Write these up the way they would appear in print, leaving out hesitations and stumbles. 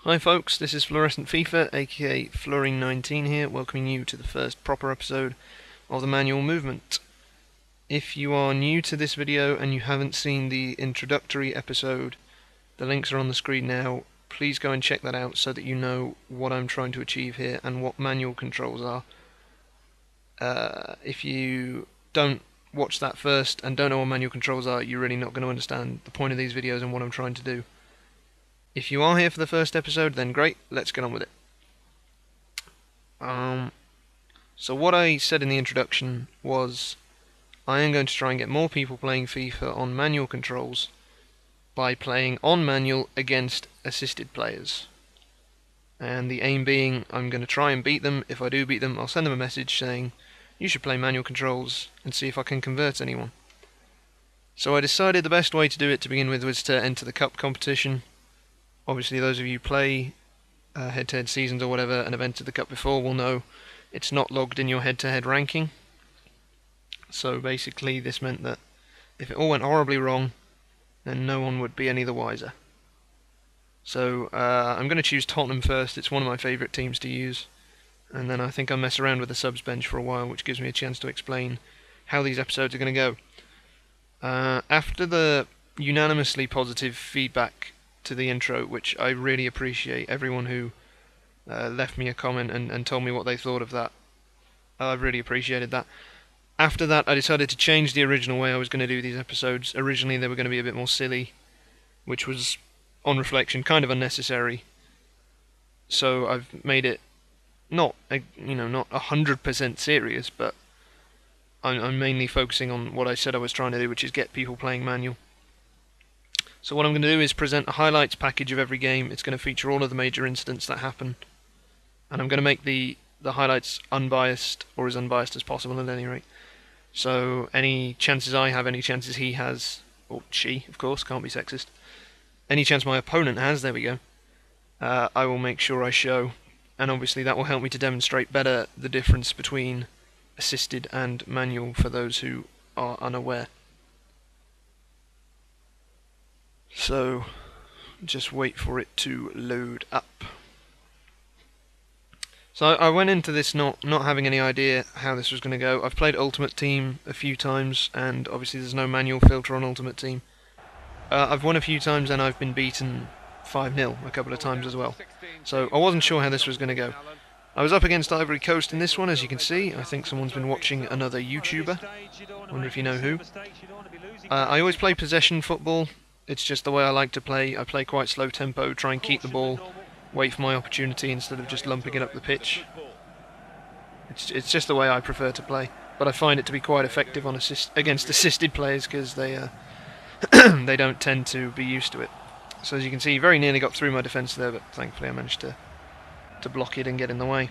Hi folks, this is Fluorescent FIFA, aka Fluorine19 here, welcoming you to the first proper episode of the manual movement. If you are new to this video and you haven't seen the introductory episode, the links are on the screen now. Please go and check that out so that you know what I'm trying to achieve here and what manual controls are. If you don't watch that first and don't know what manual controls are, you're really not going to understand the point of these videos and what I'm trying to do. If you are here for the first episode, then great, let's get on with it. So what I said in the introduction was I am going to try and get more people playing FIFA on manual controls by playing on manual against assisted players. And the aim being, I'm going to try and beat them. If I do beat them, I'll send them a message saying, you should play manual controls, and see if I can convert anyone. So I decided the best way to do it to begin with was to enter the cup competition. Obviously those of you who play head-to-head seasons or whatever and have entered the cup before will know it's not logged in your head-to-head ranking. So basically this meant that if it all went horribly wrong, then no one would be any the wiser. So I'm going to choose Tottenham first. It's one of my favourite teams to use, and then I think I'll mess around with the subs bench for a while, which gives me a chance to explain how these episodes are going to go. After the unanimously positive feedback to the intro, which I really appreciate, everyone who left me a comment and told me what they thought of that, I've really appreciated that. After that, I decided to change the original way I was going to do these episodes. Originally they were going to be a bit more silly, which was, on reflection, kind of unnecessary. So I've made it not 100% serious, but I'm mainly focusing on what I said I was trying to do, which is get people playing manual. So what I'm going to do is present a highlights package of every game. It's going to feature all of the major incidents that happen, and I'm going to make the highlights unbiased, or as unbiased as possible at any rate. So any chances I have, any chances he has, or she, of course, can't be sexist, any chance my opponent has, there we go, I will make sure I show, and obviously that will help me to demonstrate better the difference between assisted and manual for those who are unaware. So just wait for it to load up. So I went into this not having any idea how this was going to go. I've played Ultimate Team a few times, and obviously there's no manual filter on Ultimate Team. I've won a few times and I've been beaten 5-0 a couple of times as well. So I wasn't sure how this was going to go. I was up against Ivory Coast in this one, as you can see. I think someone's been watching another YouTuber. Wonder if you know who. I always play possession football. It's just the way I like to play. I play quite slow tempo, try and keep the ball, wait for my opportunity instead of just lumping it up the pitch. It's just the way I prefer to play. But I find it to be quite effective on against assisted players, because they they don't tend to be used to it. So as you can see, very nearly got through my defence there, but thankfully I managed to block it and get in the way.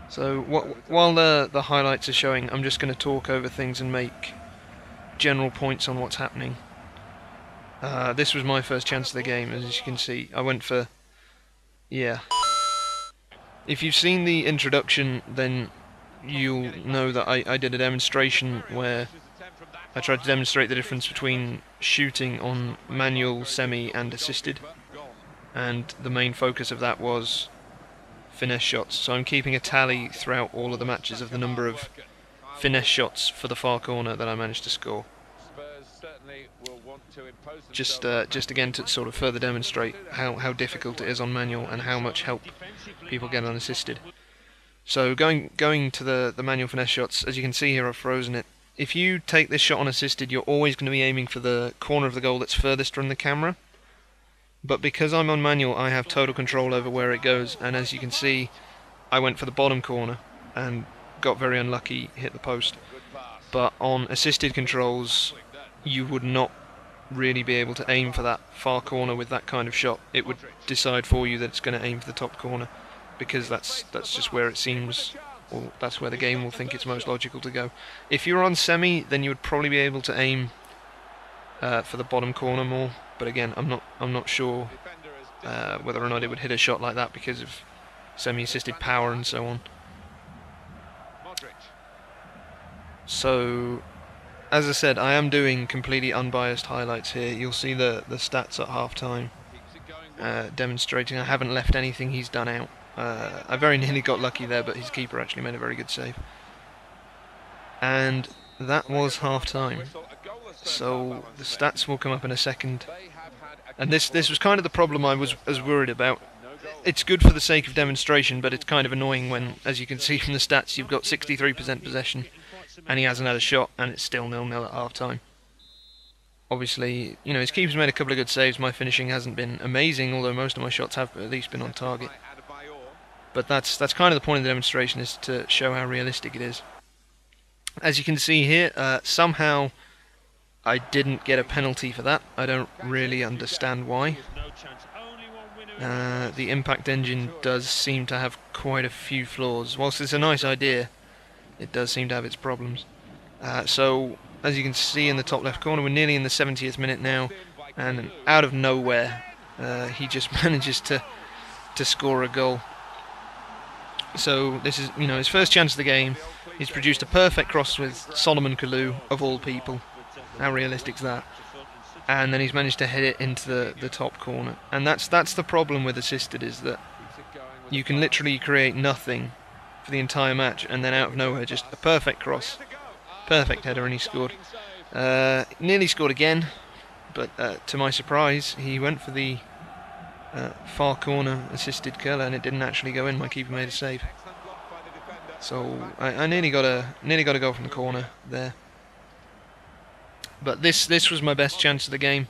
So while the highlights are showing, I'm just going to talk over things and make general points on what's happening. This was my first chance of the game, as you can see. I went for... yeah. If you've seen the introduction, then you'll know that I did a demonstration where I tried to demonstrate the difference between shooting on manual, semi and assisted, and the main focus of that was finesse shots. So I'm keeping a tally throughout all of the matches of the number of finesse shots for the far corner that I managed to score. Just again to sort of further demonstrate how difficult it is on manual and how much help people get on assisted. So going to the manual finesse shots, as you can see here I've frozen it. If you take this shot on assisted, you're always going to be aiming for the corner of the goal that's furthest from the camera. But because I'm on manual, I have total control over where it goes, and as you can see, I went for the bottom corner and got very unlucky, hit the post. But on assisted controls, you would not really be able to aim for that far corner with that kind of shot. It would decide for you that it's going to aim for the top corner, because that's just where it seems, or that's where the game will think it's most logical to go. If you're on semi, then you would probably be able to aim for the bottom corner more, but again, I'm not sure whether or not it would hit a shot like that because of semi-assisted power and so on. So as I said, I am doing completely unbiased highlights here. You'll see the stats at half time, demonstrating I haven't left anything he's done out. I very nearly got lucky there, but his keeper actually made a very good save. And that was half time. So the stats will come up in a second. And this was kind of the problem I was worried about. It's good for the sake of demonstration, but it's kind of annoying when, as you can see from the stats, you've got 63% possession, and he hasn't had a shot, and it's still 0-0 at half-time. Obviously, you know, his keeper's made a couple of good saves. My finishing hasn't been amazing, although most of my shots have at least been on target. But that's kind of the point of the demonstration, is to show how realistic it is. As you can see here, somehow I didn't get a penalty for that. I don't really understand why. The impact engine does seem to have quite a few flaws. Whilst it's a nice idea, it does seem to have its problems. So, as you can see in the top left corner, we're nearly in the 70th minute now, and out of nowhere, he just manages to score a goal. So this is, you know, his first chance of the game. He's produced a perfect cross with Solomon Kalou, of all people. How realistic is that? And then he's managed to hit it into the top corner. And that's the problem with assisted, is that you can literally create nothing for the entire match, and then out of nowhere, just a perfect cross, perfect header, and he scored. Nearly scored again, but to my surprise, he went for the far corner assisted curler, and it didn't actually go in. My keeper made a save. So I nearly got a goal from the corner there. But this was my best chance of the game.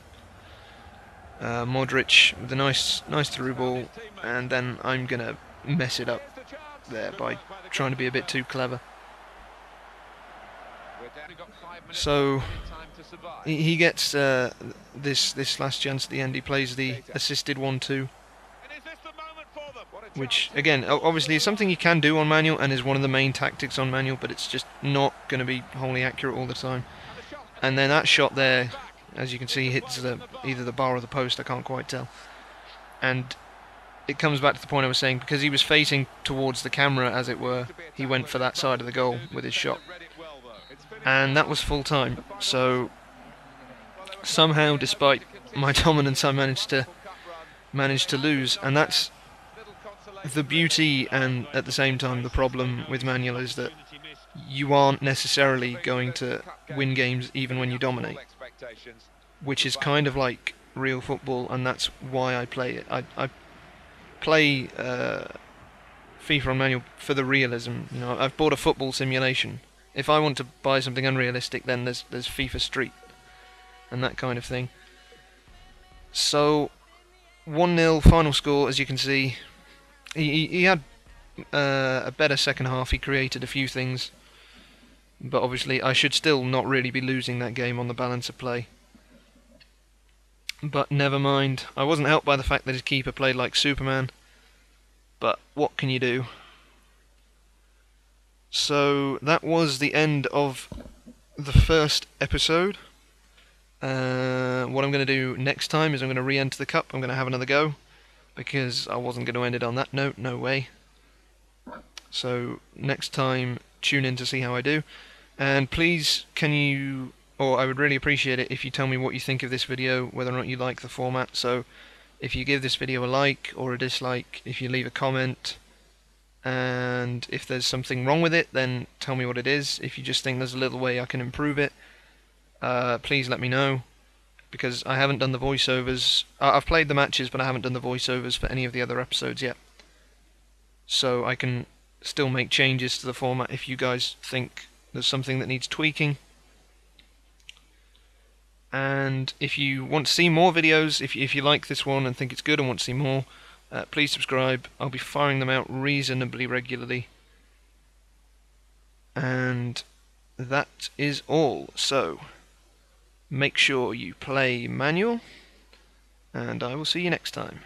Modric with a nice through ball, and then I'm gonna mess it up there by trying to be a bit too clever. So he gets this last chance at the end. He plays the assisted 1-2, which again, obviously is something you can do on manual and is one of the main tactics on manual, but it's just not going to be wholly accurate all the time. And then that shot there, as you can see, hits either the bar or the post, I can't quite tell. And it comes back to the point I was saying, because he was facing towards the camera, as it were, he went for that side of the goal with his shot. And that was full time. So somehow, despite my dominance, I managed to lose. And that's the beauty, and at the same time the problem with manual, is that you aren't necessarily going to win games even when you dominate, which is kind of like real football, and that's why I play it. I play FIFA on manual for the realism. You know, I've bought a football simulation. If I want to buy something unrealistic, then there's FIFA Street and that kind of thing. So 1-0 final score, as you can see. He had a better second half. He created a few things, but obviously I should still not really be losing that game on the balance of play. But never mind. I wasn't helped by the fact that his keeper played like Superman, but what can you do? So that was the end of the first episode. What I'm going to do next time is I'm going to re-enter the cup. I'm going to have another go, because I wasn't going to end it on that note, no way. So next time, tune in to see how I do. And please, I would really appreciate it if you tell me what you think of this video, whether or not you like the format. So if you give this video a like or a dislike, if you leave a comment, and if there's something wrong with it, then tell me what it is. If you just think there's a little way I can improve it, please let me know, because I haven't done the voiceovers. I've played the matches, but I haven't done the voiceovers for any of the other episodes yet. So I can still make changes to the format if you guys think there's something that needs tweaking. And if you want to see more videos, if you like this one and think it's good and want to see more, please subscribe. I'll be firing them out reasonably regularly. And that is all. So make sure you play manual, and I will see you next time.